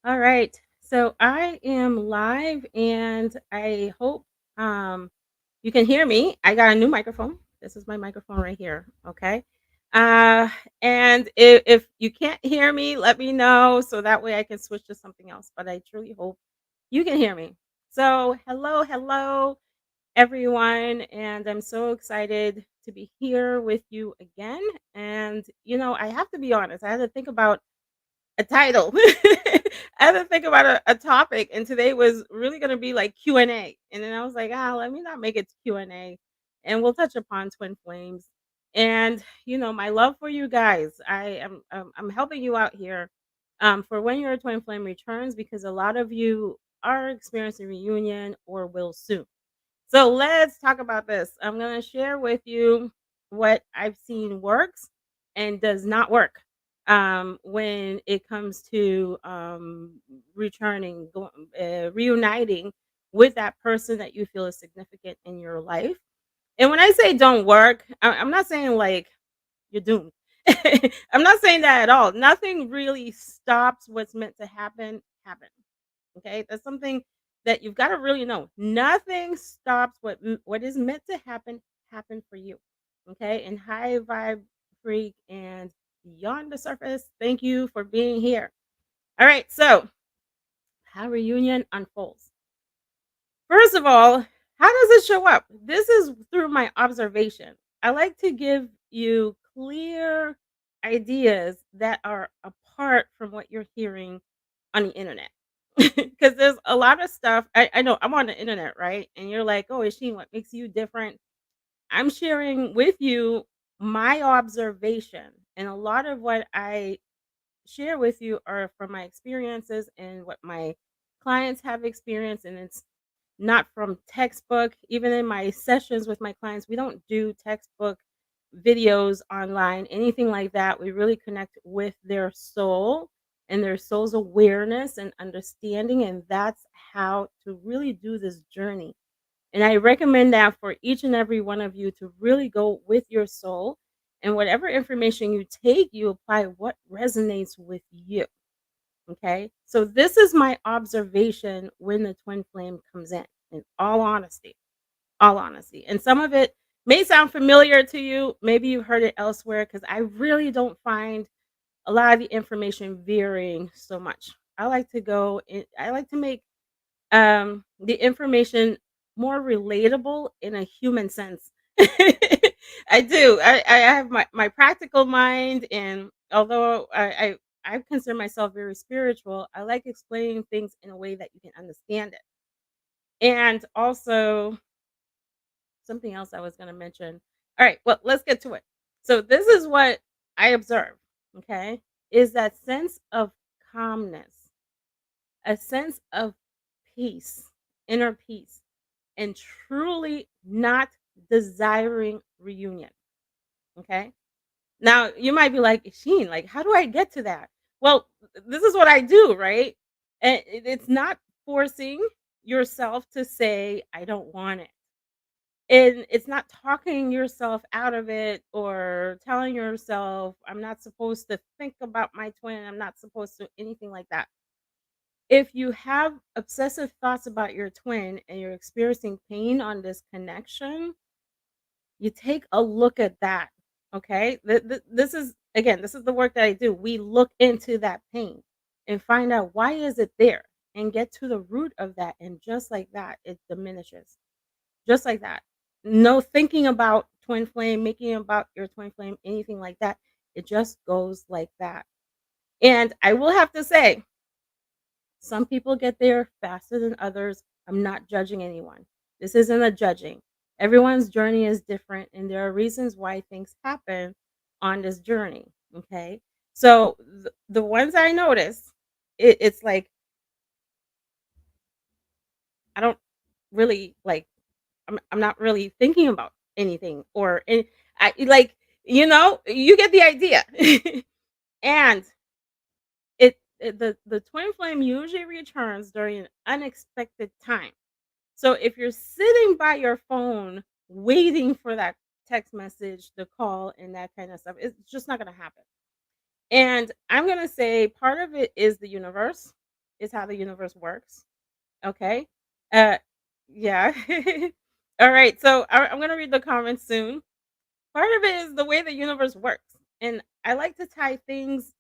All right. So I am live and I hope um you can hear me. I got a new microphone. This is my microphone right here. Okay. Uh and if you can't hear me, let me know so that way I can switch to something else. But I truly hope you can hear me. So hello everyone, and I'm so excited to be here with you again. And I have to be honest, I had to think about a title. I had to think about a topic, and today was really going to be like Q&A. And then I was like, let me not make it Q&A, and we'll touch upon twin flames. And my love for you guys. I'm helping you out here for when your twin flame returns, because a lot of you are experiencing reunion or will soon. So let's talk about this. I'm going to share with you what I've seen works and does not work when it comes to returning, reuniting with that person that you feel is significant in your life. And when I say don't work, I'm not saying like you're doomed. I'm not saying that at all. Nothing really stops what's meant to happen. Okay? That's something that you've got to really know. Nothing stops what is meant to happen for you. Okay? And high vibe freak and beyond the surface, thank you for being here. All right, so how reunion unfolds. First of all, how does it show up? This is through my observation. I like to give you clear ideas that are apart from what you're hearing on the internet. Because there's a lot of stuff. I know I'm on the internet, right? And you're like, oh, Isheen, what makes you different? I'm sharing with you my observation. And a lot of what I share with you are from my experiences and what my clients have experienced. And it's not from textbook. Even in my sessions with my clients, we don't do textbook videos online, anything like that. We really connect with their soul and their soul's awareness and understanding. And that's how to really do this journey. And I recommend that for each and every one of you to really go with your soul. And whatever information you take, you apply what resonates with you. Okay. So this is my observation when the twin flame comes in all honesty, all honesty. And some of it may sound familiar to you. Maybe you heard it elsewhere, because I really don't find a lot of the information varying so much. I like to make the information more relatable in a human sense. I do. I have my practical mind, and although I consider myself very spiritual, I like explaining things in a way that you can understand it. And also something else I was going to mention. All right, well, let's get to it. So this is what I observe, okay? Is that sense of calmness, a sense of peace, inner peace, and truly not desiring reunion. Okay. Now you might be like, Sheen, like, how do I get to that? Well, this is what I do, right? And it's not forcing yourself to say, I don't want it. And it's not talking yourself out of it or telling yourself, I'm not supposed to think about my twin. I'm not supposed to anything like that. If you have obsessive thoughts about your twin and you're experiencing pain on this connection, you take a look at that. Okay. This is, again, this is the work that I do. We look into that pain and find out why is it there and get to the root of that. And just like that, it diminishes. Just like that. No thinking about twin flame, making about your twin flame, anything like that. It just goes like that. And I will have to say, some people get there faster than others. I'm not judging anyone. This isn't a judging. Everyone's journey is different, and there are reasons why things happen on this journey. Okay. So the ones I notice, it's like, I don't really like, I'm not really thinking about anything, or I like, you get the idea. And the twin flame usually returns during an unexpected time. So if you're sitting by your phone waiting for that text message, the call, and that kind of stuff, it's just not going to happen. And I'm going to say part of it is the universe. is how the universe works. Okay. Uh, yeah. All right. So I'm going to read the comments soon. Part of it is the way the universe works. And I like to tie things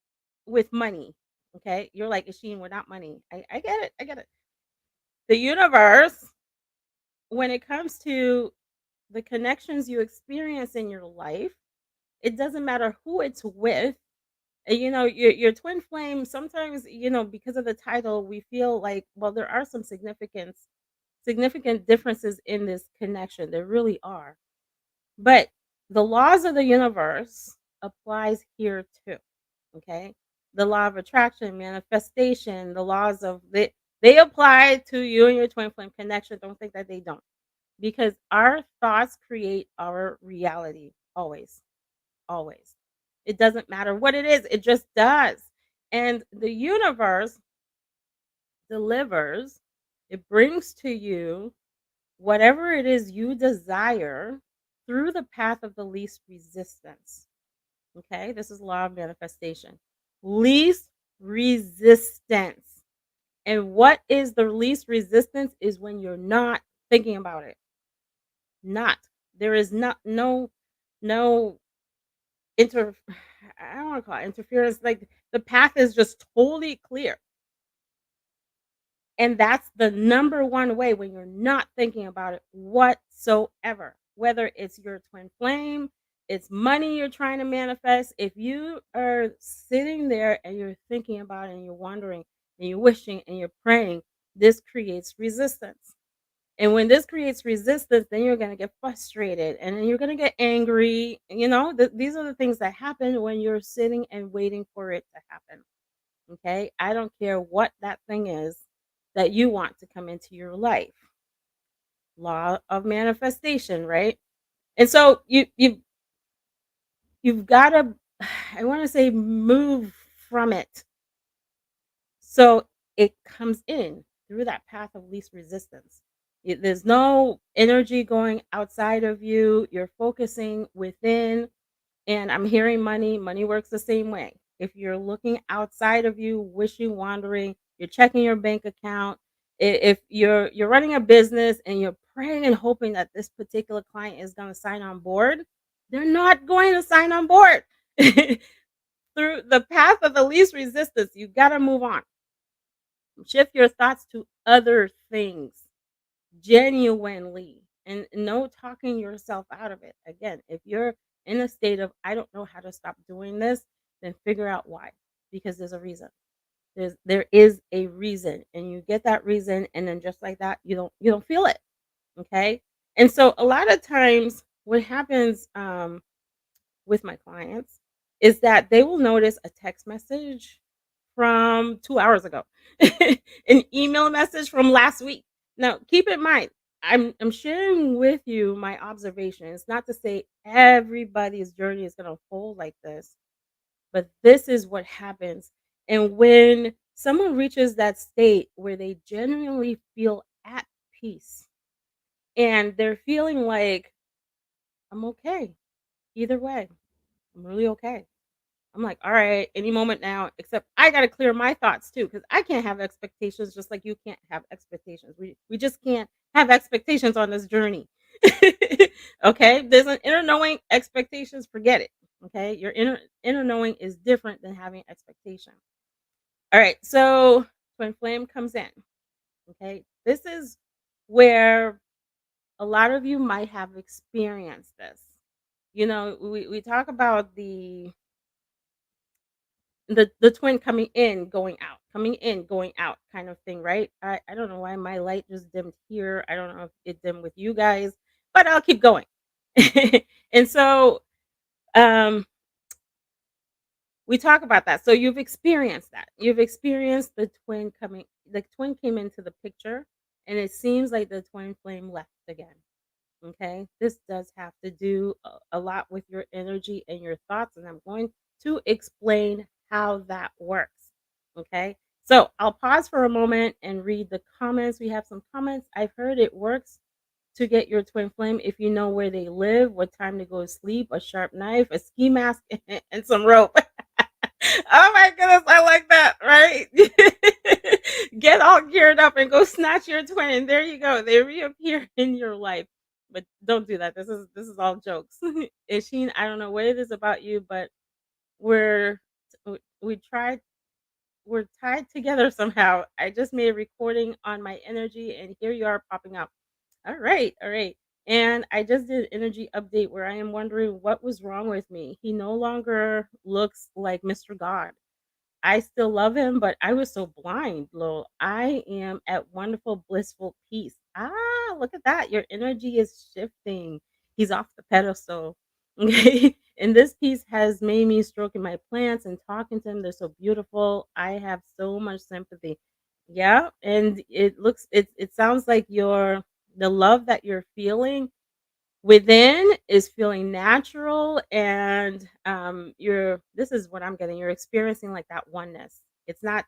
with money. Okay. You're like, Isheen, we're not money. I get it. I get it. The universe, when it comes to the connections you experience in your life, it doesn't matter who it's with. Your twin flame, sometimes, because of the title, we feel like, well, there are some significant differences in this connection. There really are. But the laws of the universe applies here too. Okay? The law of attraction, manifestation, the laws of they apply to you and your twin flame connection. Don't think that they don't. Because our thoughts create our reality always. Always. It doesn't matter what it is, it just does. And the universe delivers, it brings to you whatever it is you desire through the path of the least resistance. Okay? This is law of manifestation. Least resistance. And what is the least resistance is when you're not thinking about it. Not. There is not no inter I don't want to call it interference. Like, the path is just totally clear. And that's the number one way when you're not thinking about it whatsoever. Whether it's your twin flame, it's money you're trying to manifest. If you are sitting there and you're thinking about it and you're wondering and you're wishing and you're praying, this creates resistance. And when this creates resistance, then you're going to get frustrated and then you're going to get angry. These are the things that happen when you're sitting and waiting for it to happen. Okay. I don't care what that thing is that you want to come into your life. Law of manifestation, right? And so you've got to, I want to say, move from it. So it comes in through that path of least resistance. There's no energy going outside of you. You're focusing within. And I'm hearing money. Money works the same way. If you're looking outside of you, wishing, wandering, you're checking your bank account. If you're running a business and you're praying and hoping that this particular client is going to sign on board, they're not going to sign on board. Through the path of the least resistance, you got to move on. Shift your thoughts to other things genuinely, and no talking yourself out of it. Again, if you're in a state of, I don't know how to stop doing this, then figure out why, because there's a reason. There is a reason, and you get that reason, and then just like that, you don't feel it. Okay. And so a lot of times what happens with my clients is that they will notice a text message from 2 hours ago, an email message from last week. Now, keep in mind, I'm sharing with you my observations, not to say everybody's journey is going to unfold like this, but this is what happens. And when someone reaches that state where they genuinely feel at peace and they're feeling like, I'm okay either way, I'm really okay. I'm like, all right, any moment now, except I got to clear my thoughts too, because I can't have expectations just like you can't have expectations. We just can't have expectations on this journey. Okay. There's an inner knowing, expectations, forget it. Okay. Your inner knowing is different than having expectation. All right. So twin flame comes in. Okay. This is where a lot of you might have experienced this. We talk about the twin coming in, going out, coming in, going out kind of thing, right? I don't know why my light just dimmed here. I don't know if it dimmed with you guys, but I'll keep going. And so um we talk about that. So you've experienced that. You've experienced the twin came into the picture and it seems like the twin flame left again. Okay. This does have to do a lot with your energy and your thoughts, and I'm going to explain how that works. Okay. So I'll pause for a moment and read the comments. We have some comments. I've heard it works to get your twin flame if you know where they live, what time to go to sleep, a sharp knife, a ski mask, and some rope. Oh my goodness, I like that, right? up and go snatch your twin. There you go. They reappear in your life. But don't do that. This is all jokes. Isheen, I don't know what it is about you, but we're we tried we're tied together somehow. I just made a recording on my energy and here you are popping up. All right, all right. And I just did an energy update where I am wondering what was wrong with me. He no longer looks like Mr. God. I still love him, but I was so blind, Lil. I am at wonderful, blissful peace. Ah, look at that. Your energy is shifting. He's off the pedestal. Okay. And this piece has made me stroking my plants and talking to them. They're so beautiful. I have so much sympathy. Yeah. And it sounds like the love that you're feeling within is feeling natural and you're this is what I'm getting, you're experiencing like that oneness. It's not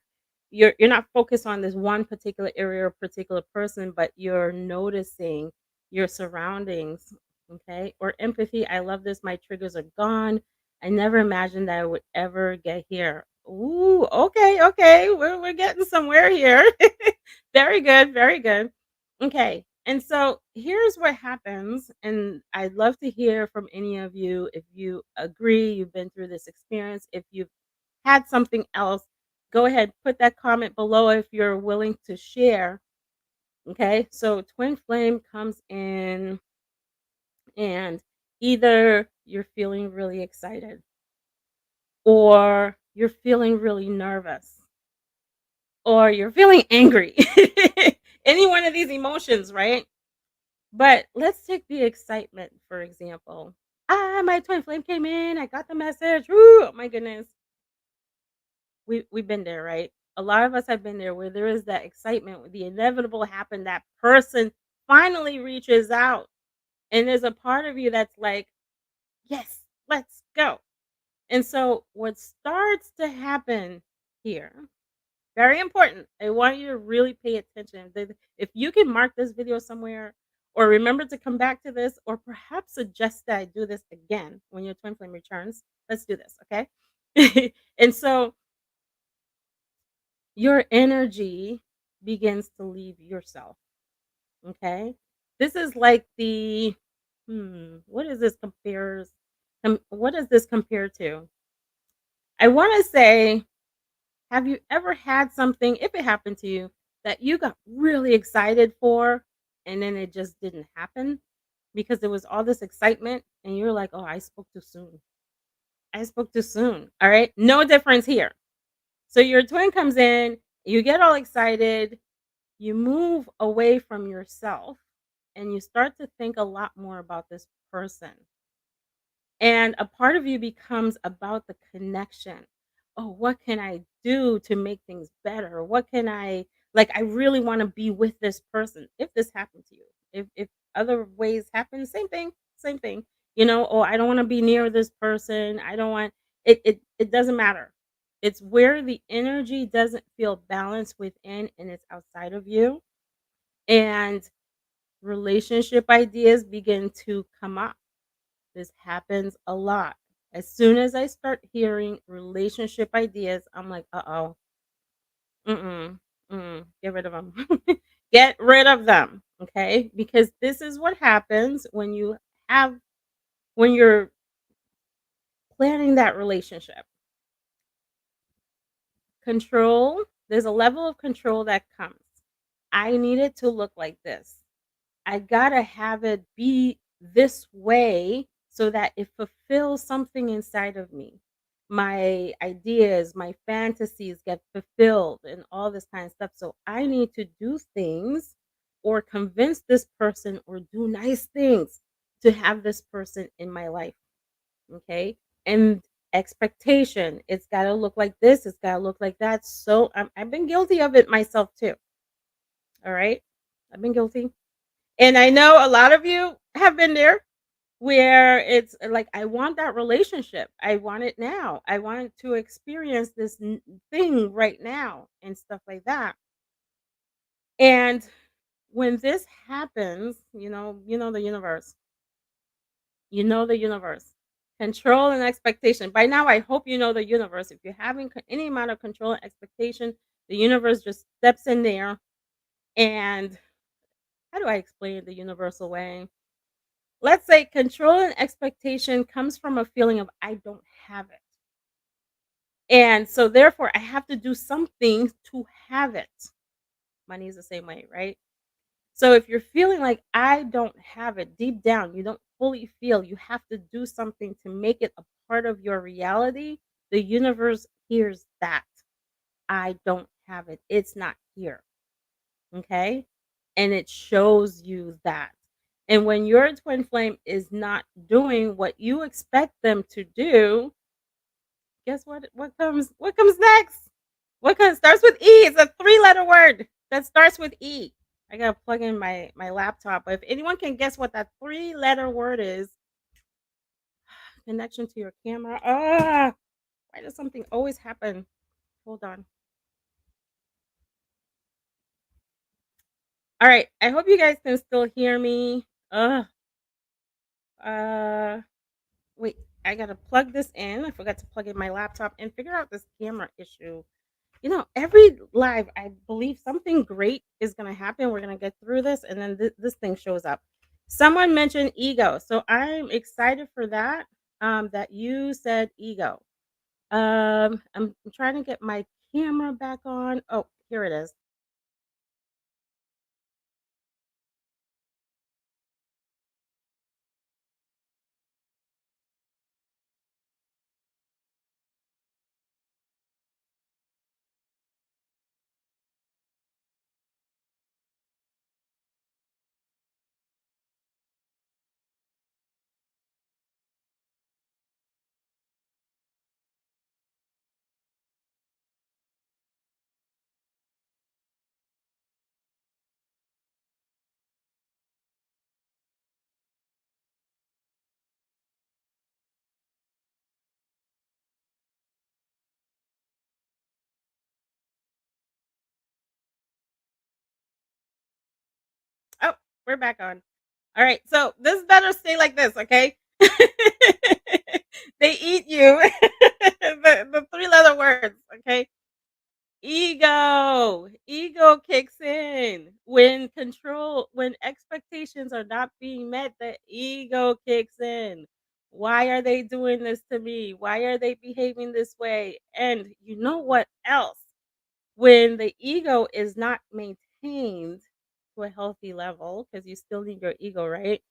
you're not focused on this one particular area or particular person, but you're noticing your surroundings. Okay, or empathy. I love this. My triggers are gone. I never imagined that I would ever get here. Ooh, okay, okay, we're getting somewhere here. Very good, very good. Okay. And so here's what happens. And I'd love to hear from any of you if you agree, you've been through this experience. If you've had something else, go ahead, put that comment below if you're willing to share. Okay. So twin flame comes in, and either you're feeling really excited or you're feeling really nervous or you're feeling angry. Any one of these emotions, right? But let's take the excitement, for example. Ah, my twin flame came in. I got the message. Woo, oh my goodness. We've been there, right? A lot of us have been there where there is that excitement, where the inevitable happened. That person finally reaches out. And there's a part of you that's like, yes, let's go. And so what starts to happen here, very important. I want you to really pay attention. If you can mark this video somewhere or remember to come back to this or perhaps suggest that I do this again when your twin flame returns, let's do this, okay? And so your energy begins to leave yourself, okay? This is like what is this what does this compare to? I want to say, have you ever had something, if it happened to you, that you got really excited for and then it just didn't happen because there was all this excitement and you're like, "Oh, I spoke too soon. I spoke too soon." All right? No difference here. So your twin comes in, you get all excited, you move away from yourself and you start to think a lot more about this person. And a part of you becomes about the connection. Oh, what can I do to make things better? What can I like I really want to be with this person if this happened to you. If other ways happen, same thing, same thing. Oh, I don't want to be near this person. I don't want it doesn't matter. It's where the energy doesn't feel balanced within and it's outside of you. And relationship ideas begin to come up. This happens a lot. As soon as I start hearing relationship ideas, I'm like, "Uh-oh. Mm-mm. Mm-mm. Get rid of them." Get rid of them, okay? Because this is what happens have when you're planning that relationship. Control, there's a level of control that comes. I need it to look like this. I gotta have it be this way so that it fulfills something inside of me. My ideas, my fantasies get fulfilled and all this kind of stuff. So I need to do things or convince this person or do nice things to have this person in my life. Okay. And expectation, it's got to look like this, it's got to look like that. So I've been guilty of it myself too. All right. I've been guilty. And I know a lot of you have been there where it's like, I want that relationship. I want it now. I want to experience this thing right now and stuff like that. And when this happens, the universe, the universe, control and expectation. By now, I hope you know the universe. If you're having any amount of control and expectation, the universe just steps in there And how do I explain it the universal way? Let's say control and expectation comes from a feeling of I don't have it. And so therefore I have to do something to have it. Money is the same way, right? So if you're feeling like I don't have it deep down, you don't fully feel, you have to do something to make it a part of your reality. The universe hears that. I don't have it. It's not here. Okay? And it shows you that. And when your twin flame is not doing what you expect them to do, guess what? What comes next? What comes starts with E? It's a three-letter word that starts with E. I gotta plug in my laptop. But if anyone can guess what that three-letter word is, connection to your camera. Why does something always happen? Hold on. All right. I hope you guys can still hear me. Uh, wait. I gotta plug this in. I forgot to plug in my laptop and figure out this camera issue. Every live, I believe something great is going to happen. We're going to get through this, and then this thing shows up. Someone mentioned ego, so I'm excited for that. That you said ego. I'm trying to get my camera back on. Oh, here it is. Oh, we're back on. All right, so this better stay like this, okay? They eat you. The three-letter words, okay? Ego kicks in when expectations are not being met, the ego kicks in. Why are they doing this to me? Why are they behaving this way? And you know what else? When the ego is not maintained to a healthy level, because you still need your ego, right?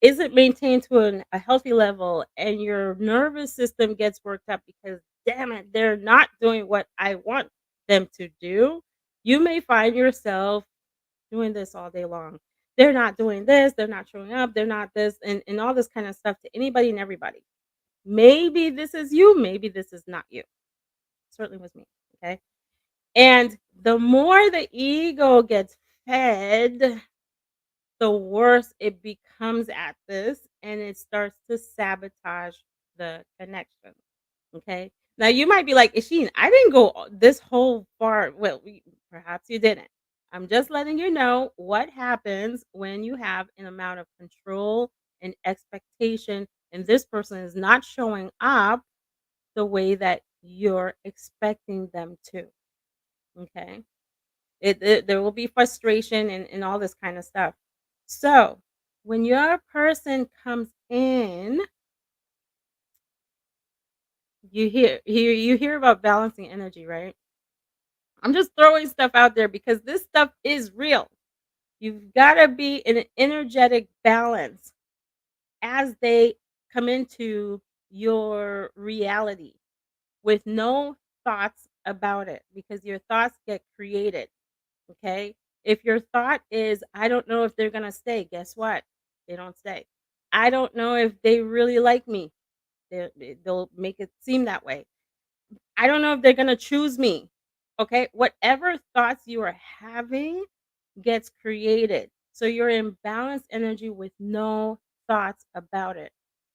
Isn't maintained to a healthy level and your nervous system gets worked up because damn it, they're not doing what I want them to do, you may find yourself doing this all day long. They're not doing this, they're not showing up, they're not this, and all this kind of stuff to anybody and everybody. Maybe this is you, maybe this is not you. Certainly was me. Okay. And the more the ego gets fed, the worse it becomes at this, and it starts to sabotage the connection. Okay. Now you might be like, Isheen, I didn't go this whole far. Well, perhaps you didn't. I'm just letting you know what happens when you have an amount of control and expectation, and this person is not showing up the way that you're expecting them to. Okay. There will be frustration and all this kind of stuff. So when your person comes in, you hear about balancing energy, right? I'm just throwing stuff out there because this stuff is real. You've got to be in an energetic balance as they come into your reality with no thoughts about it because your thoughts get created. Okay. If your thought is, I don't know if they're going to stay, guess what? They don't stay. I don't know if they really like me. They'll make it seem that way. I don't know if they're going to choose me. Okay. Whatever thoughts you are having gets created. So you're in balanced energy with no thoughts about it.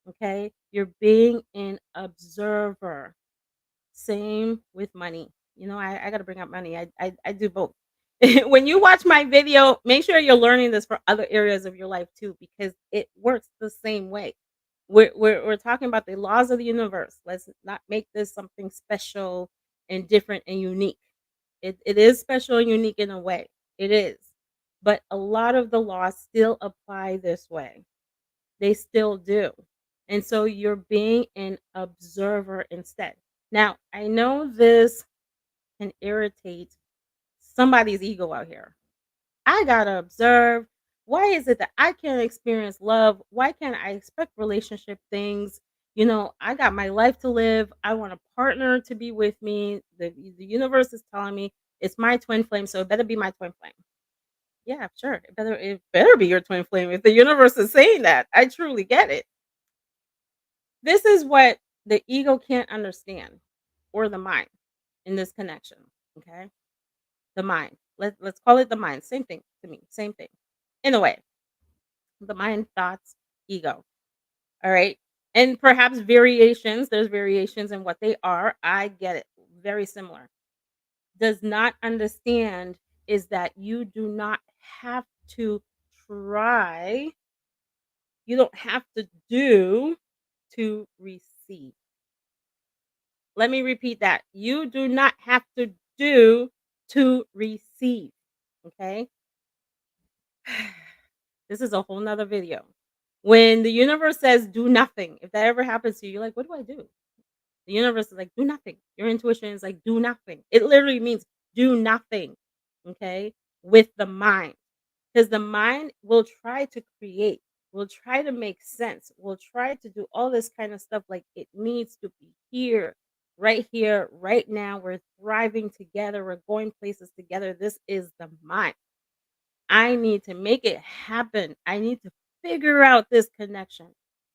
Okay. You're being an observer. Same with money. I gotta bring up money. I do both. When you watch my video, make sure you're learning this for other areas of your life too, because it works the same way. We're talking about the laws of the universe. Let's not make this something special and different and unique. It is special and unique in a way. It is. but a lot of the laws still apply this way. They still do. And so you're being an observer instead. Now, I know this can irritate somebody's ego out here. I gotta observe. Why is it that I can't experience love? Why can't I expect relationship things? I got my life to live. I want a partner to be with me. The universe is telling me it's my twin flame, so it better be my twin flame. Yeah, sure. It better be your twin flame if the universe is saying that. I truly get it. This is what the ego can't understand, or the mind in this connection. Okay. The mind. Let's call it the mind. Same thing to me. Same thing. In a way. The mind, thoughts, ego. All right. And perhaps variations. There's variations in what they are. I get it. Very similar. Does not understand is that you do not have to try. You don't have to do to receive. Let me repeat that. You do not have to do to receive. Okay. This is a whole nother video. When the universe says do nothing, if that ever happens to you, you're like, what do I do? The universe is like, do nothing. Your intuition is like, do nothing. It literally means do nothing. Okay. With the mind. Because the mind will try to create, will try to make sense, will try to do all this kind of stuff like it needs to be here, right now. We're thriving together. We're going places together. This is the mind. I need to make it happen. I need to figure out this connection.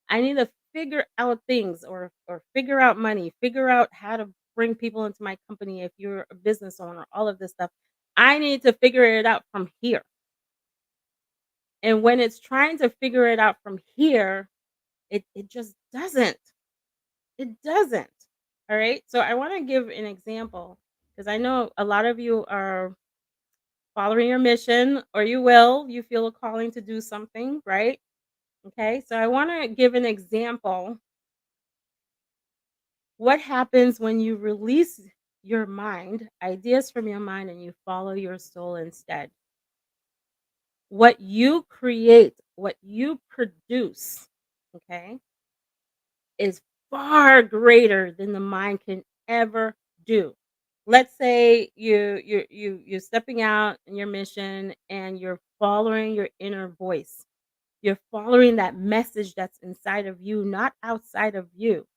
I need to figure out things, or figure out money, figure out how to bring people into my company if you're a business owner, all of this stuff. I need to figure it out from here. And when it's trying to figure it out from here, it just doesn't. It doesn't. All right. So I want to give an example, because I know a lot of you are following your mission, or you feel a calling to do something, right? Okay. So I want to give an example. What happens when you release your mind, ideas from your mind, and you follow your soul instead? What you create, what you produce, okay, is far greater than the mind can ever do. Let's say you're stepping out in your mission and you're following your inner voice. You're following that message that's inside of you, not outside of you.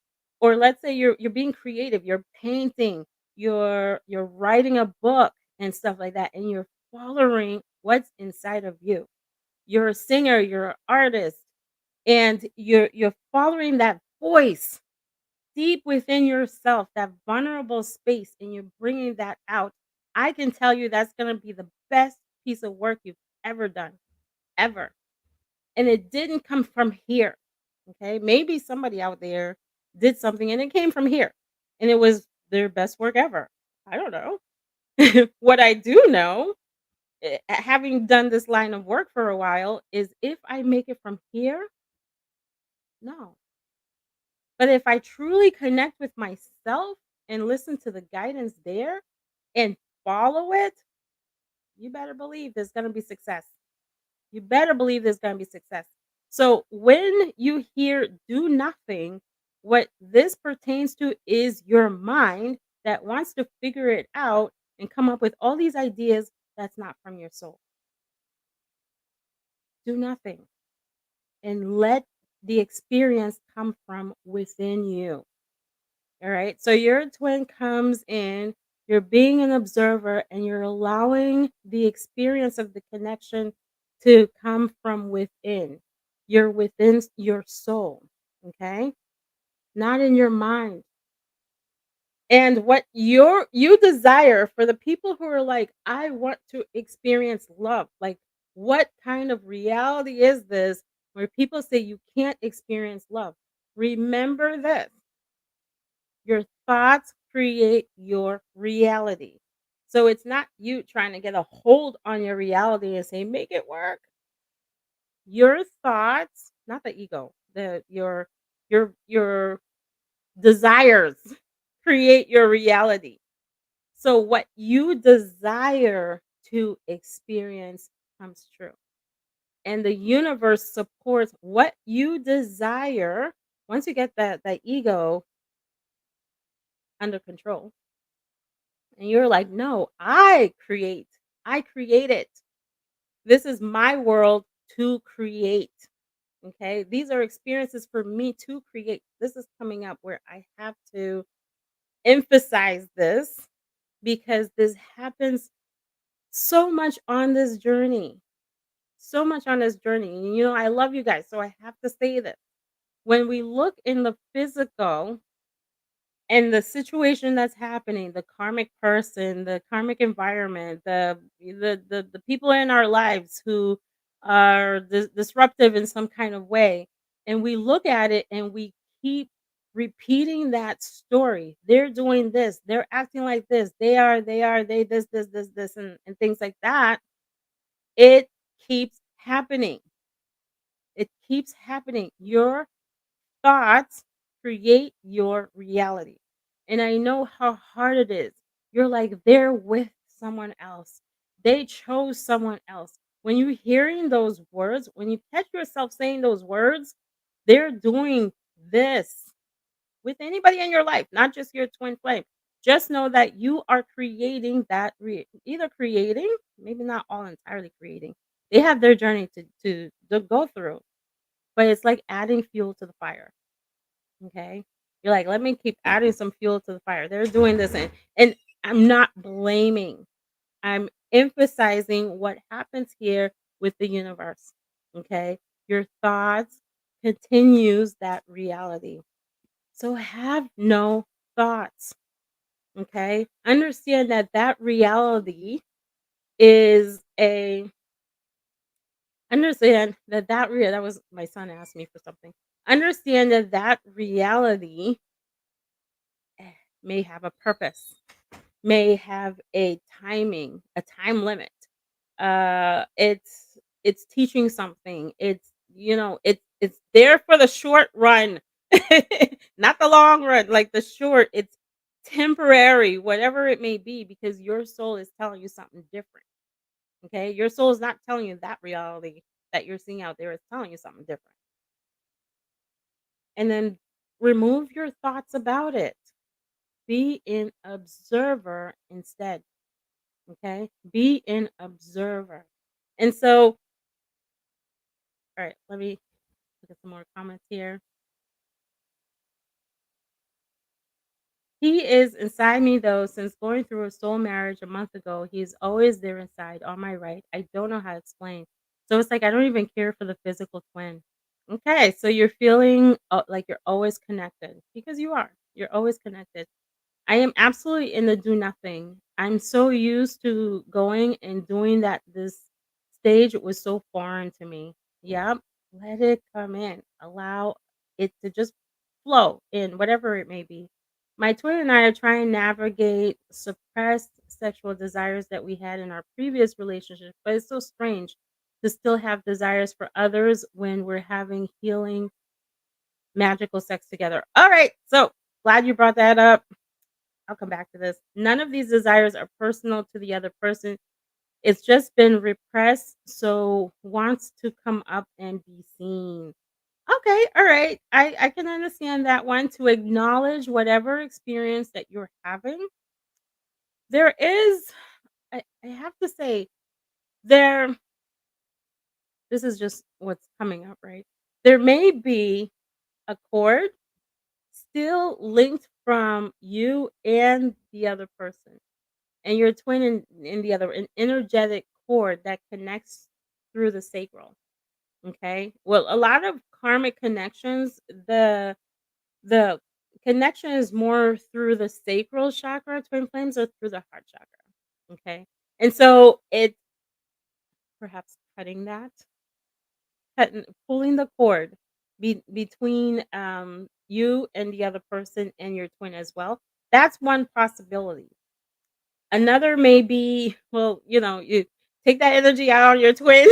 Or let's say you're being creative, you're painting, you're writing a book and stuff like that, and you're following what's inside of you. You're a singer, you're an artist, and you're following that voice deep within yourself, that vulnerable space, and you're bringing that out. I can tell you that's going to be the best piece of work you've ever done, ever. And it didn't come from here. Okay, maybe somebody out there did something and it came from here, and it was their best work ever. I don't know. What I do know, having done this line of work for a while, is if I make it from here, no. But if I truly connect with myself and listen to the guidance there and follow it, you better believe there's going to be success. You better believe there's going to be success. So when you hear do nothing, what this pertains to is your mind that wants to figure it out and come up with all these ideas that's not from your soul. Do nothing and let the experience come from within you. All right. So your twin comes in, you're being an observer, and you're allowing the experience of the connection to come from within. You're within your soul. Okay. Not in your mind. And what you desire, for the people who are like, I want to experience love. Like, what kind of reality is this where people say you can't experience love? Remember this. Your thoughts create your reality. So it's not you trying to get a hold on your reality and say, make it work. Your thoughts, not the ego, your desires create your reality. So what you desire to experience comes true. And the universe supports what you desire. Once you get that ego under control, and you're like, "No, I create it. This is my world to create." Okay? These are experiences for me to create. This is coming up where I have to emphasize this because this happens so much on this journey. So much on this journey. And I love you guys, so I have to say this. When we look in the physical and the situation that's happening, the karmic person, the karmic environment, the people in our lives who are disruptive in some kind of way, and we look at it and we keep repeating that story. They're doing this, they're acting like this, they this, and things like that. It keeps happening. It keeps happening. Your thoughts create your reality. And I know how hard it is. You're like, they're with someone else. They chose someone else. When you're hearing those words, when you catch yourself saying those words, they're doing this with anybody in your life, not just your twin flame. Just know that you are creating that, either creating, maybe not all entirely creating. They have their journey to go through, but it's like adding fuel to the fire. Okay. You're like, let me keep adding some fuel to the fire. They're doing this, and I'm not blaming. I'm emphasizing what happens here with the universe. Okay. Your thoughts continues that reality. So have no thoughts. Okay. Understand that that reality is a understand that that was my son asked me for something. Understand that that reality may have a purpose, may have a timing, a time limit. It's teaching something. It's there for the short run, not the long run. Like the short, it's temporary, whatever it may be, because your soul is telling you something different. Okay, your soul is not telling you that reality that you're seeing out there. It's telling you something different, and then remove your thoughts about it. Be an observer instead. Okay? Be an observer. And so, all right, let me look at some more comments here. He is inside me though, since going through a soul marriage a month ago. He's always there inside on my right. I don't know how to explain. So it's like I don't even care for the physical twin. Okay, so you're feeling like you're always connected because you are. You're always connected. I am absolutely in the do nothing. I'm so used to going and doing that this stage was so foreign to me. Yep. Let it come in. Allow it to just flow in whatever it may be. My twin and I are trying to navigate suppressed sexual desires that we had in our previous relationship, but it's so strange to still have desires for others when we're having healing, magical sex together. All right. So glad you brought that up. I'll come back to this. None of these desires are personal to the other person. It's just been repressed, so wants to come up and be seen. Okay, all right. I can understand that one, to acknowledge whatever experience that you're having. There is, I have to say, there, this is just what's coming up, right? There may be a cord still linked from you and the other person, and your twin in the other, an energetic cord that connects through the sacral. Okay, well, a lot of karmic connections, the connection is more through the sacral chakra, twin flames, or through the heart chakra. Okay, and so it's perhaps pulling the cord between you and the other person and your twin as well. That's one possibility. Another may be, well, you take that energy out on your twin.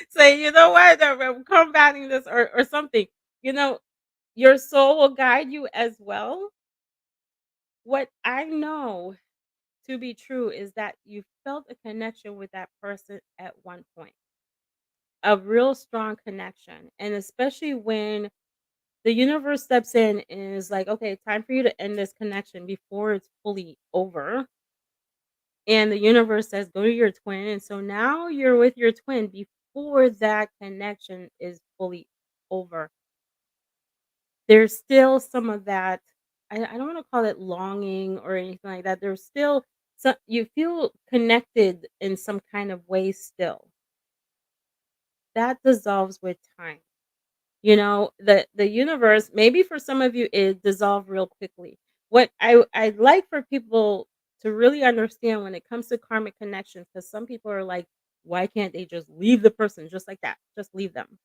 Say, "You know what? I'm combating this," or something. You know, your soul will guide you as well. What I know to be true is that you felt a connection with that person at one point, a real strong connection. And especially when the universe steps in and is like, okay, time for you to end this connection before it's fully over. And the universe says, go to your twin. And so now you're with your twin before that connection is fully over. There's still some of that. I don't want to call it longing or anything like that. There's still some, you feel connected in some kind of way still. That dissolves with time. You know, the universe, maybe for some of you it dissolved real quickly. What I'd like for people to really understand when it comes to karmic connections, because some people are like, why can't they just leave the person just like that? Just leave them.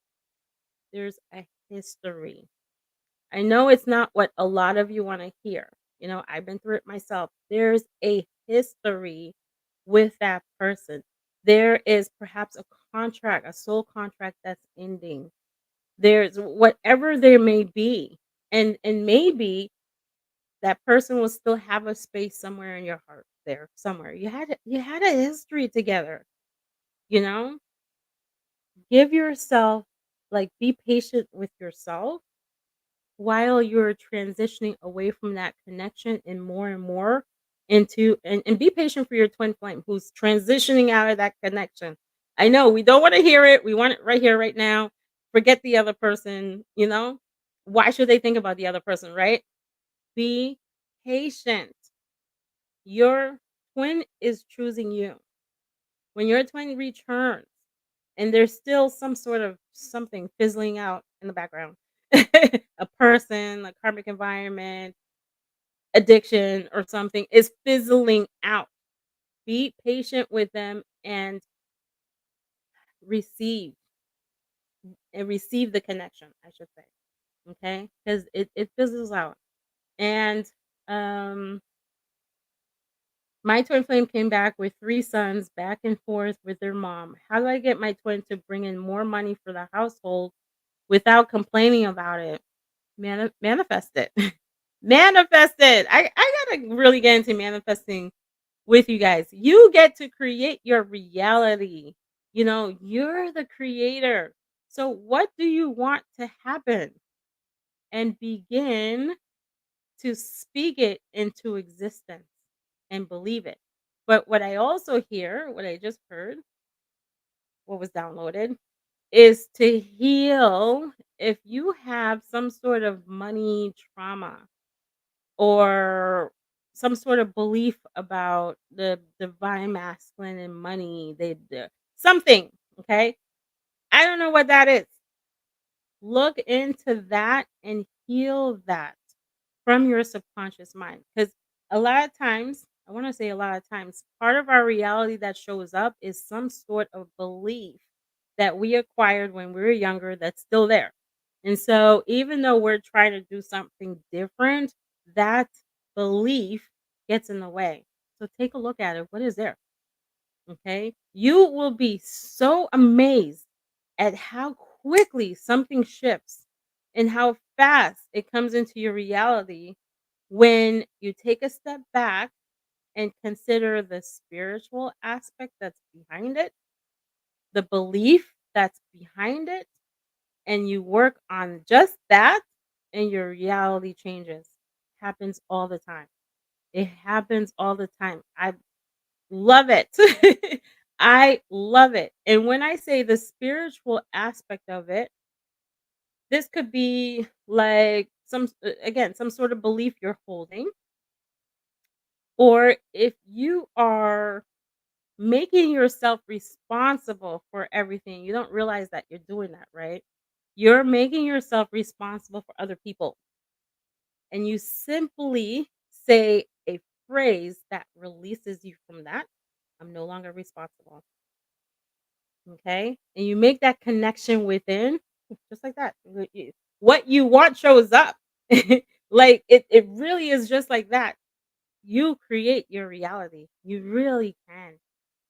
There's a history. I know it's not what a lot of you want to hear. You know, I've been through it myself. There's a history with that person. There is perhaps a contract, a soul contract that's ending. There's whatever there may be. And maybe that person will still have a space somewhere in your heart there somewhere. You had a history together, you know? Give yourself, like, be patient with yourself while you're transitioning away from that connection and more into, and be patient for your twin flame who's transitioning out of that connection. I know we don't want to hear it. We want it right here, right now. Forget the other person, you know? Why should they think about the other person, right? Be patient. Your twin is choosing you. When your twin returns and there's still some sort of something fizzling out in the background, a person, a karmic environment, addiction, or something is fizzling out. Be patient with them and receive receive the connection, I should say. Okay? Because it fizzles out. And um my twin flame came back with 3 sons back and forth with their mom. How do I get my twin to bring in more money for the household without complaining about it? Manifest it. Manifest it. I gotta really get into manifesting with you guys. You get to create your reality. You know, you're the creator. So what do you want to happen? And begin to speak it into existence and believe it. But what I also hear, what I just heard, what was downloaded, is to heal if you have some sort of money trauma or some sort of belief about the divine masculine and money, something, okay? I don't know what that is. Look into that and heal that from your subconscious mind. Because a lot of times, I want to say a lot of times, part of our reality that shows up is some sort of belief that we acquired when we were younger that's still there. And so, even though we're trying to do something different, that belief gets in the way. So, take a look at it. What is there? Okay. You will be so amazed at how quickly something shifts and how fast it comes into your reality when you take a step back and consider the spiritual aspect that's behind it, the belief that's behind it, and you work on just that, and your reality changes. Happens all the time. It happens all the time. I love it. I love it. And when I say the spiritual aspect of it, this could be like again, some sort of belief you're holding, or if you are making yourself responsible for everything, you don't realize that you're doing that, right? You're making yourself responsible for other people, and you simply say a phrase that releases you from that. I'm no longer responsible. Okay? And you make that connection within, just like that. What you want shows up. Like it really is just like that. You create your reality. You really can.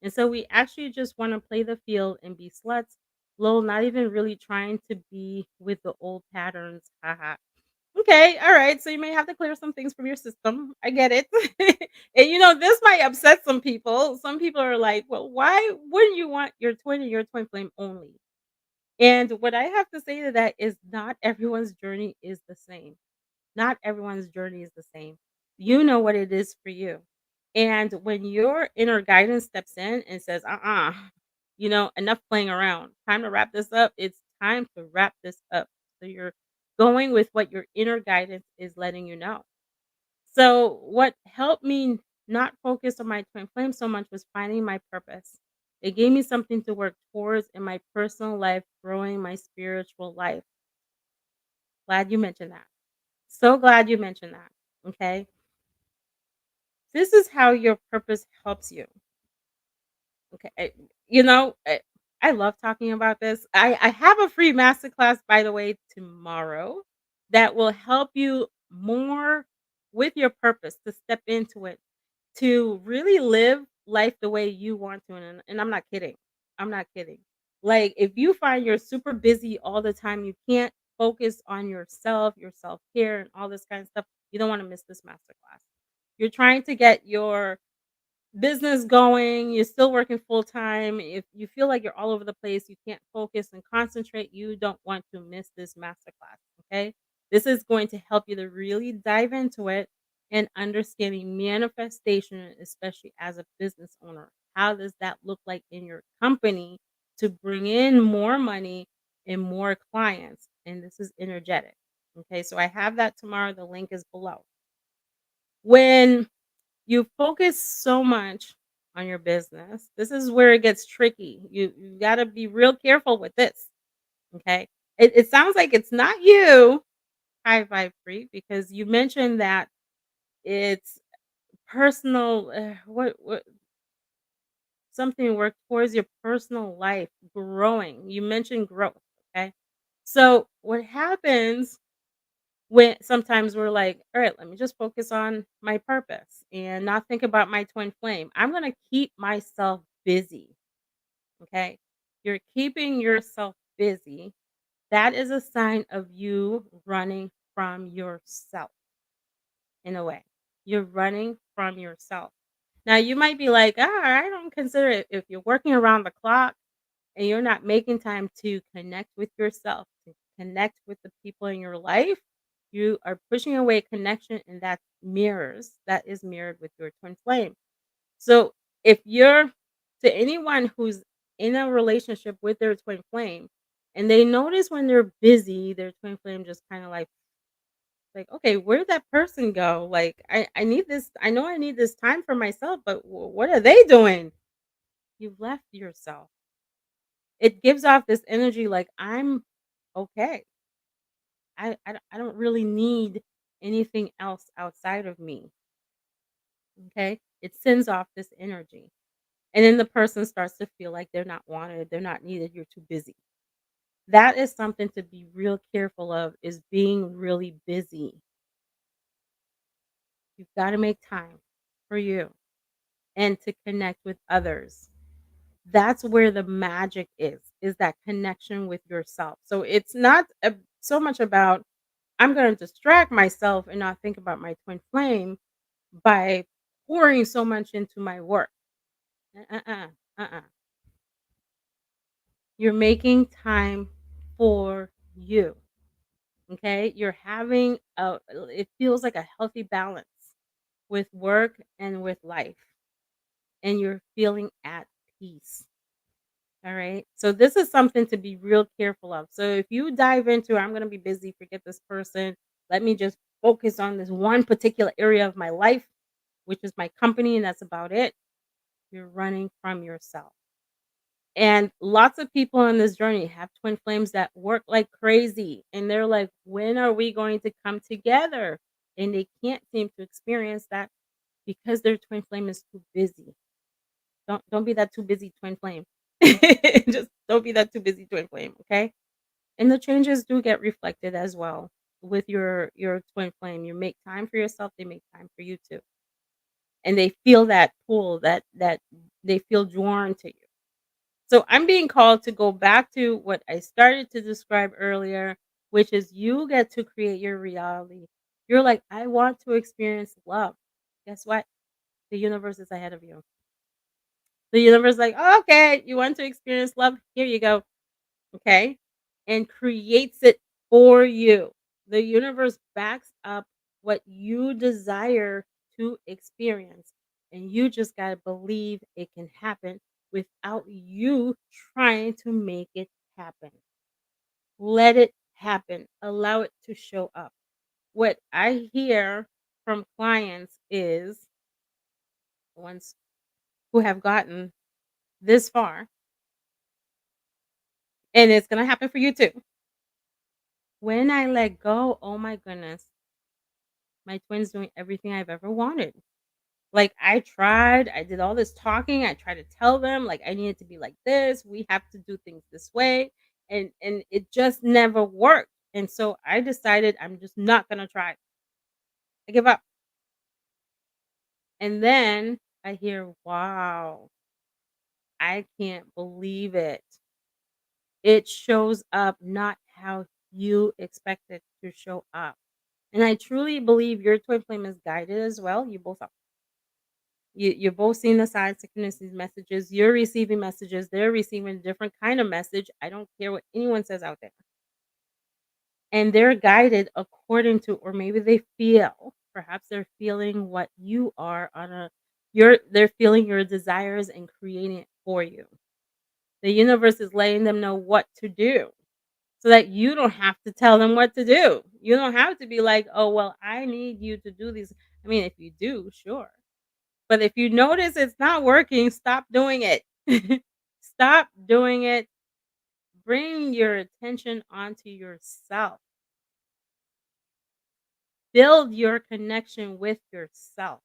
And so we actually just want to play the field and be sluts. Lol, not even really trying to be with the old patterns. Haha. Okay, all right. So you may have to clear some things from your system. I get it. And this might upset some people. Some people are like, well, why wouldn't you want your twin and your twin flame only? And what I have to say to that is not everyone's journey is the same. Not everyone's journey is the same. You know what it is for you. And when your inner guidance steps in and says, enough playing around, time to wrap this up, it's time to wrap this up. So you're going with what your inner guidance is letting you know. So, what helped me not focus on my twin flame so much was finding my purpose. It gave me something to work towards in my personal life, growing my spiritual life. Glad you mentioned that. So glad you mentioned that. Okay. This is how your purpose helps you. Okay. I love talking about this. I have a free masterclass, by the way, tomorrow that will help you more with your purpose to step into it, to really live life the way you want to. And I'm not kidding. I'm not kidding. Like, if you find you're super busy all the time, you can't focus on yourself, your self care, and all this kind of stuff, you don't want to miss this masterclass. You're trying to get your business going, you're still working full time. If you feel like you're all over the place, you can't focus and concentrate, you don't want to miss this masterclass. Okay. This is going to help you to really dive into it and understanding manifestation, especially as a business owner. How does that look like in your company to bring in more money and more clients? And this is energetic. Okay. So I have that tomorrow. The link is below. When you focus so much on your business. This is where it gets tricky. You got to be real careful with this. Okay. It sounds like it's not you, high vibe free, because you mentioned that it's personal. What something work towards your personal life growing. You mentioned growth. Okay. So what happens when sometimes we're like, all right, let me just focus on my purpose and not think about my twin flame. I'm going to keep myself busy. Okay. You're keeping yourself busy. That is a sign of you running from yourself in a way. You're running from yourself. Now, you might be like, I don't consider it if you're working around the clock and you're not making time to connect with yourself, to connect with the people in your life, you are pushing away connection, and that is mirrored with your twin flame. So if you're to anyone who's in a relationship with their twin flame and they notice when they're busy, their twin flame just kind of like, okay, where'd that person go? Like, I need this, I know I need this time for myself, but what are they doing? You've left yourself. It gives off this energy like, I'm okay. I don't really need anything else outside of me. Okay. It sends off this energy. And then the person starts to feel like they're not wanted, they're not needed, you're too busy. That is something to be real careful of, is being really busy. You've got to make time for you and to connect with others. That's where the magic is that connection with yourself. So it's not so much about, I'm going to distract myself and not think about my twin flame by pouring so much into my work. Uh-uh. Uh-uh. You're making time for you. Okay? You're having it feels like a healthy balance with work and with life, and you're feeling at peace. All right? So this is something to be real careful of. So if you dive into, I'm going to be busy, forget this person, let me just focus on this one particular area of my life, which is my company, and that's about it. You're running from yourself. And lots of people on this journey have twin flames that work like crazy. And they're like, when are we going to come together? And they can't seem to experience that because their twin flame is too busy. Don't be that too busy twin flame. Just don't be that too busy twin flame, okay? And the changes do get reflected as well with your twin flame. You make time for yourself, they make time for you too. And they feel that pull, that they feel drawn to you. So I'm being called to go back to what I started to describe earlier. which is you get to create your reality. You're like, "I want to experience love." Guess what? The universe is ahead of you. The universe is like, "Oh, okay, you want to experience love? Here you go." Okay? And creates it for you. The universe backs up what you desire to experience. And you just got to believe it can happen without you trying to make it happen. Let it happen. Allow it to show up. What I hear from clients is ones who have gotten this far, and it's going to happen for you too. When I let go, oh my goodness, my twin's doing everything I've ever wanted. Like, I tried, I did all this talking, I tried to tell them, like, I needed to be like this, we have to do things this way, and it just never worked, and so I decided I'm just not gonna try. I give up, and then I hear, "Wow, I can't believe it." It shows up not how you expect it to show up, and I truly believe your twin flame is guided as well, you both are. You're both seeing the signs, synchronicities, messages. You're receiving messages. They're receiving a different kind of message. I don't care what anyone says out there. And they're guided according to, or maybe they feel, perhaps they're feeling what you are on a they're feeling your desires and creating it for you. The universe is letting them know what to do so that you don't have to tell them what to do. You don't have to be like, "Oh, well, I need you to do these." I mean, if you do, sure. But if you notice it's not working, stop doing it. Stop doing it. Bring your attention onto yourself. Build your connection with yourself.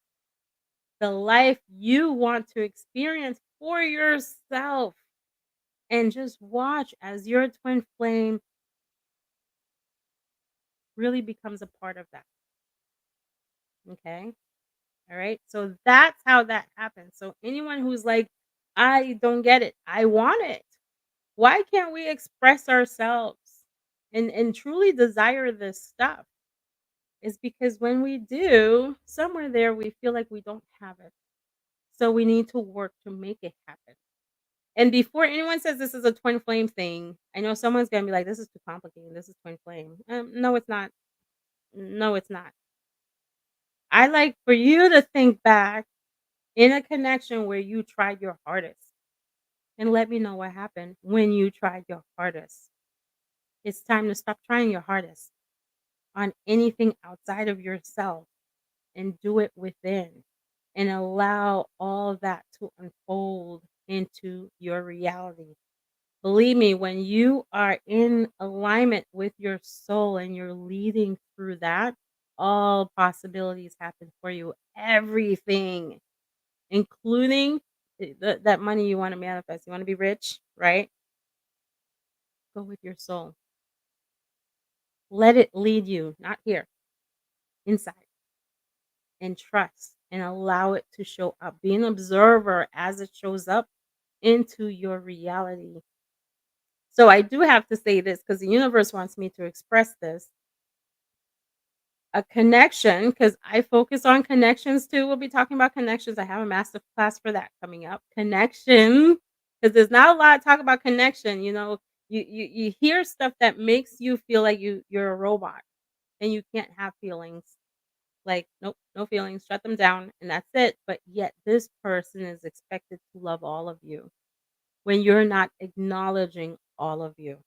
The life you want to experience for yourself. And just watch as your twin flame really becomes a part of that. Okay. All right. So that's how that happens. So anyone who's like, "I don't get it. I want it." Why can't we express ourselves and truly desire this stuff? Is because when we do, somewhere there we feel like we don't have it. So we need to work to make it happen. And before anyone says this is a twin flame thing, I know someone's gonna be like, "This is too complicated. This is twin flame." No, it's not. No, it's not. I like for you to think back in a connection where you tried your hardest and let me know what happened when you tried your hardest. It's time to stop trying your hardest on anything outside of yourself and do it within and allow all that to unfold into your reality. Believe me, when you are in alignment with your soul and you're leading through that, all possibilities happen for you. Everything, including that money you want to manifest. You want to be rich, right? Go with your soul. Let it lead you, not here, inside. And trust and allow it to show up. Be an observer as it shows up into your reality. So I do have to say this because the universe wants me to express this. A connection, because I focus on connections too. We'll be talking about connections. I have a master class for that coming up. Connection, because there's not a lot of talk about connection. You hear stuff that makes you feel like you're a robot and you can't have feelings. Like, nope, no feelings, shut them down, and that's it. But yet, this person is expected to love all of you when you're not acknowledging all of you.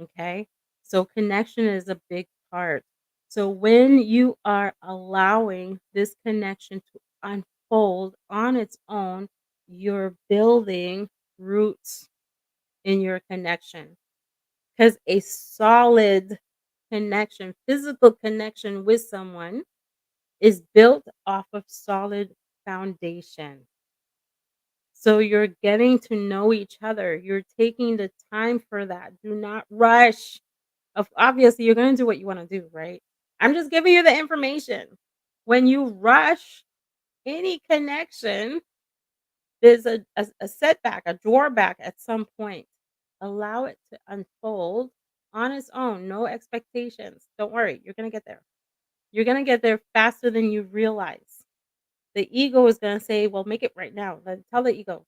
Okay. So, connection is a big part. So, when you are allowing this connection to unfold on its own, you're building roots in your connection because a solid connection, physical connection with someone is built off of solid foundation. So you're getting to know each other. You're taking the time for that. Do not rush. Obviously, you're going to do what you want to do, right? I'm just giving you the information. When you rush any connection, there's a setback, a drawback at some point. Allow it to unfold on its own, no expectations. Don't worry, you're gonna get there. You're gonna get there faster than you realize. The ego is gonna say, "Well, make it right now." Then tell the ego,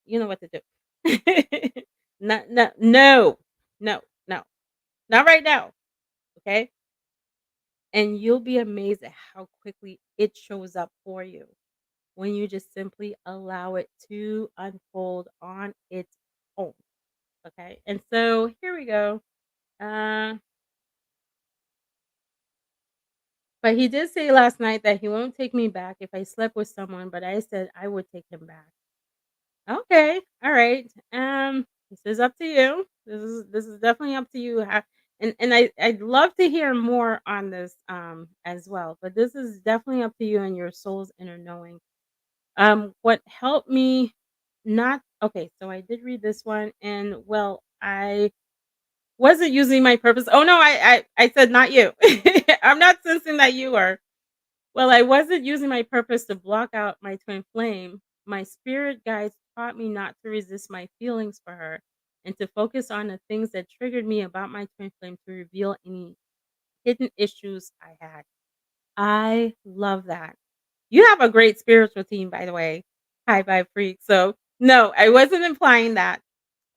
"You know what to do." No, no, no, no, no, not right now. Okay, and you'll be amazed at how quickly it shows up for you when you just simply allow it to unfold on its own. Okay, and so here we go. Uh, but he did say last night that he won't take me back if I slept with someone, but I said I would take him back. Okay, all right. This is up to you. This is definitely up to you. And I'd love to hear more on this as well. But this is definitely up to you and your soul's inner knowing. What helped me not okay, so I did read this one and well, I wasn't using my purpose. Oh no, I said not you. I'm not sensing that you are. Well, I wasn't using my purpose to block out my twin flame. My spirit guides taught me not to resist my feelings for her and to focus on the things that triggered me about my twin flame to reveal any hidden issues I had. I love that. You have a great spiritual team, by the way. High Vibe Freak. So no, I wasn't implying that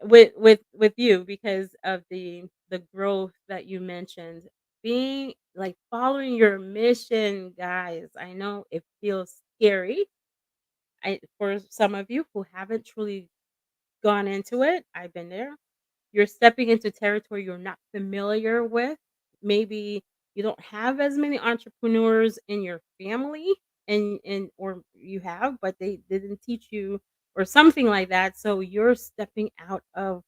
with you because of the growth that you mentioned. Being like following your mission, guys. I know it feels scary. For some of you who haven't truly gone into it, I've been there. You're stepping into territory you're not familiar with. Maybe you don't have as many entrepreneurs in your family and or you have, but they didn't teach you or something like that. So you're stepping out of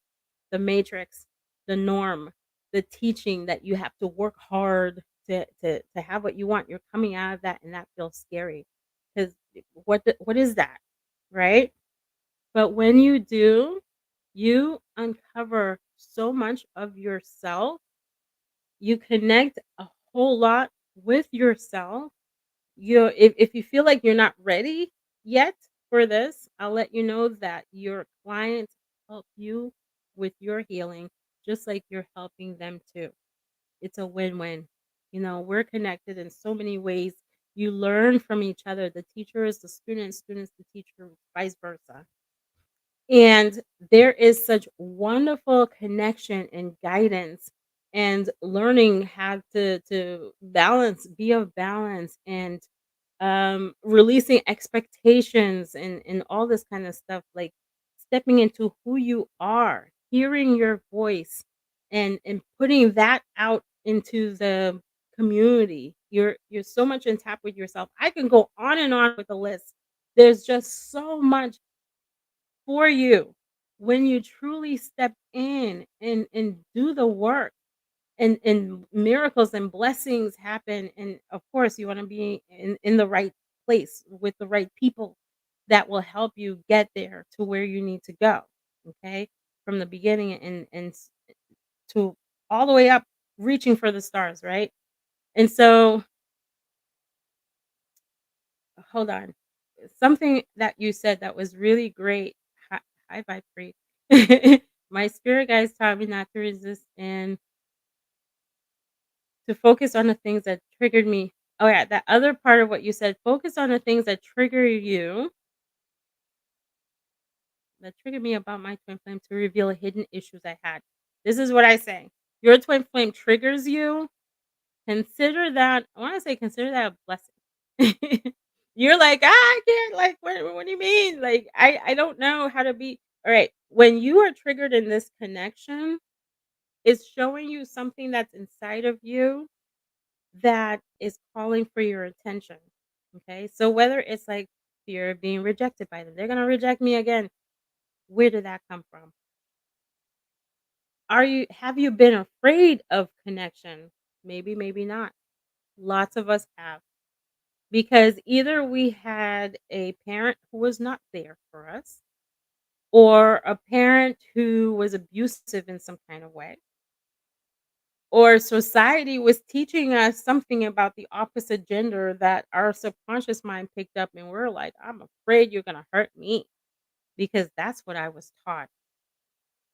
the matrix, the norm, the teaching that you have to work hard to have what you want. You're coming out of that and that feels scary. Because what is that? Right? But when you do, you uncover so much of yourself. You connect a whole lot with yourself. If you feel like you're not ready yet for this, I'll let you know that your clients help you with your healing just like you're helping them too. It's a win-win. We're connected in so many ways. You learn from each other. The teacher is the student, students the teacher, vice versa. And there is such wonderful connection and guidance and learning how to balance, be of balance and releasing expectations and all this kind of stuff, like stepping into who you are, hearing your voice and putting that out into the community. You're so much in tap with yourself. I can go on and on with the list. There's just so much for you when you truly step in and do the work and miracles and blessings happen. And of course you want to be in the right place with the right people that will help you get there to where you need to go. Okay, from the beginning and to all the way up, reaching for the stars, right? And so hold on. Something that you said that was really great. Hi, Vibe Free. My spirit guides taught me not to resist and to focus on the things that triggered me. Oh, yeah, that other part of what you said, focus on the things that trigger you, that triggered me about my twin flame to reveal hidden issues I had. This is what I say. Your twin flame triggers you. Consider that, I want to say, consider that a blessing. You're like, I can't, like, what do you mean? Like, I don't know how to be. All right. When you are triggered in this connection, it's showing you something that's inside of you that is calling for your attention. Okay. So whether it's like fear of being rejected by them, they're going to reject me again. Where did that come from? Have you been afraid of connection? Maybe, maybe not. Lots of us have. Because either we had a parent who was not there for us, or a parent who was abusive in some kind of way, or society was teaching us something about the opposite gender that our subconscious mind picked up, and we're like, I'm afraid you're going to hurt me because that's what I was taught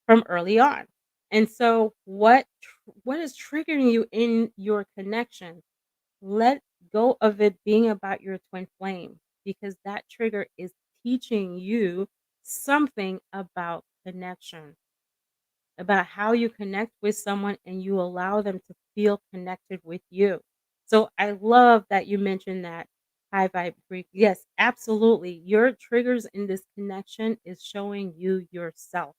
from early on. And so what is triggering you in your connection? Let go of it being about your twin flame, because that trigger is teaching you something about connection, about how you connect with someone and you allow them to feel connected with you. So I love that you mentioned that high vibe freak. Yes, absolutely. Your triggers in this connection is showing you yourself.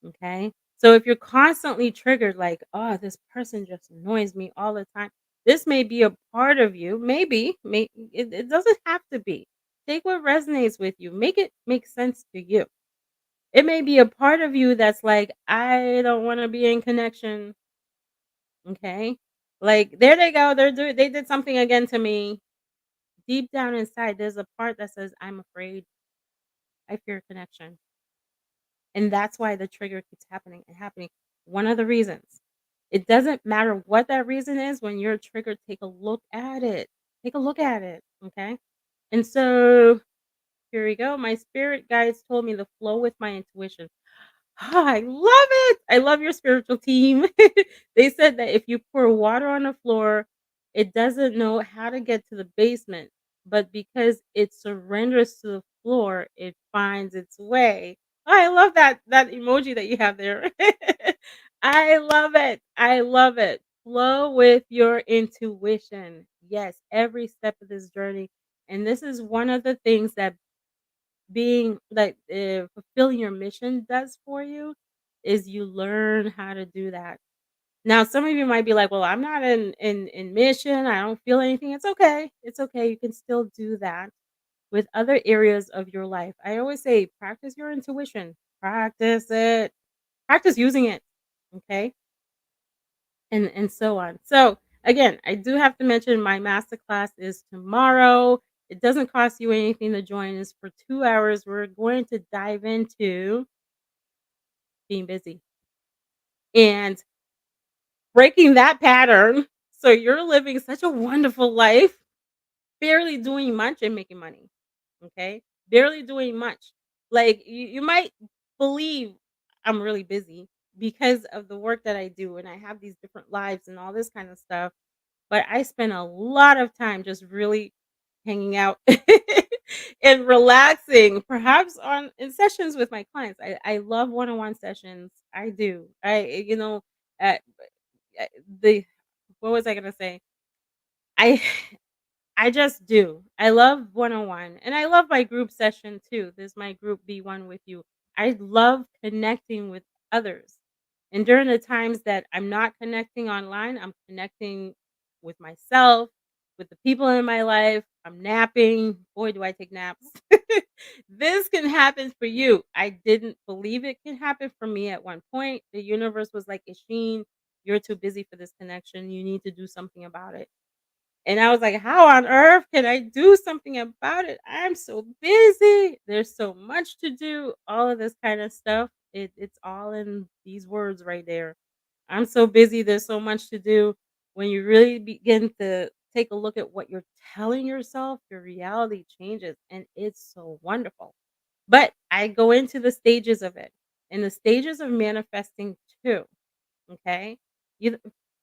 Okay. So if you're constantly triggered, like, oh, this person just annoys me all the time, this may be a part of you. It doesn't have to be. Take what resonates with you, make it make sense to you. It may be a part of you that's like, I don't want to be in connection. Okay. Like, there they go. They did something again to me. Deep down inside, there's a part that says, I'm afraid. I fear connection. And that's why the trigger keeps happening and happening. One of the reasons. It doesn't matter what that reason is. When you're triggered, take a look at it. Take a look at it. Okay. And so here we go. My spirit guides told me to flow with my intuition. I love it. I love your spiritual team. They said that if you pour water on the floor, it doesn't know how to get to the basement, but because it surrenders to the floor, it finds its way. Oh, I love that emoji that you have there. I love it. I love it. Flow with your intuition. Yes, every step of this journey. And this is one of the things that being like, fulfilling your mission does for you, is you learn how to do that. Now, some of you might be like, "Well, I'm not in mission. I don't feel anything." It's okay. It's okay. You can still do that with other areas of your life. I always say, practice your intuition. Practice it. Practice using it. Okay, and so on. So again, I do have to mention my masterclass is tomorrow. It doesn't cost you anything to join. It's for 2 hours. We're going to dive into being busy and breaking that pattern. So you're living such a wonderful life, barely doing much and making money. Okay, barely doing much. Like, you might believe I'm really busy because of the work that I do, and I have these different lives and all this kind of stuff. But I spend a lot of time just really hanging out and relaxing, perhaps on in sessions with my clients. I love one-on-one sessions. I do. Uh, the what was I gonna say? I I just do. I love one-on-one, and I love my group session too. This is my group Be One With You. I love connecting with others. And during the times that I'm not connecting online, I'm connecting with myself, with the people in my life. I'm napping. Boy, do I take naps. This can happen for you. I didn't believe it can happen for me at one point. The universe was like, Isheen, you're too busy for this connection. You need to do something about it. And I was like, "How on earth can I do something about it? I'm so busy. There's so much to do." All of this kind of stuff. It's all in these words right there. I'm so busy. There's so much to do. When you really begin to take a look at what you're telling yourself, your reality changes, and it's so wonderful. But I go into the stages of it, and the stages of manifesting too. Okay. You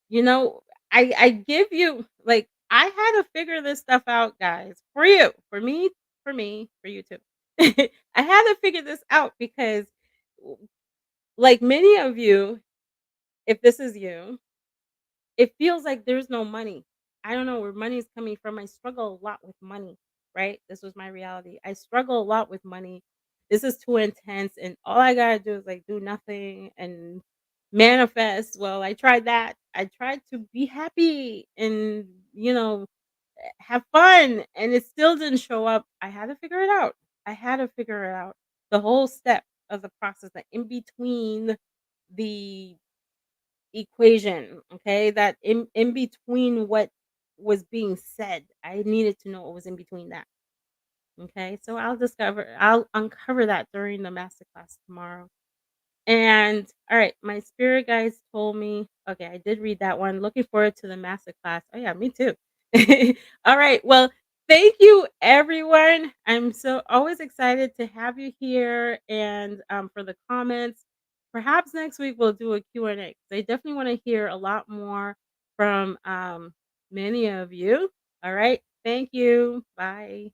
you know, I give you, like, I had to figure this stuff out, guys, for you, for you too. I had to figure this out because, w like many of you, if this is you, it feels like there's no money. I don't know where money's coming from. I struggle a lot with money, right? This was my reality. I struggle a lot with money. This is too intense, and all I gotta do is like do nothing and manifest. Well, I tried that. I tried to be happy and, have fun, and it still didn't show up. I had to figure it out. I had to figure it out. The whole step of the process, that in between the equation, okay? That in between what was being said, I needed to know what was in between that. Okay? So I'll uncover that during the masterclass tomorrow. And all right, my spirit guides told me, okay, I did read that one. Looking forward to the masterclass. Oh yeah, me too. All right. Well, thank you everyone. I'm so always excited to have you here, and for the comments. Perhaps next week we'll do a Q&A. They definitely want to hear a lot more from many of you. All right. Thank you. Bye.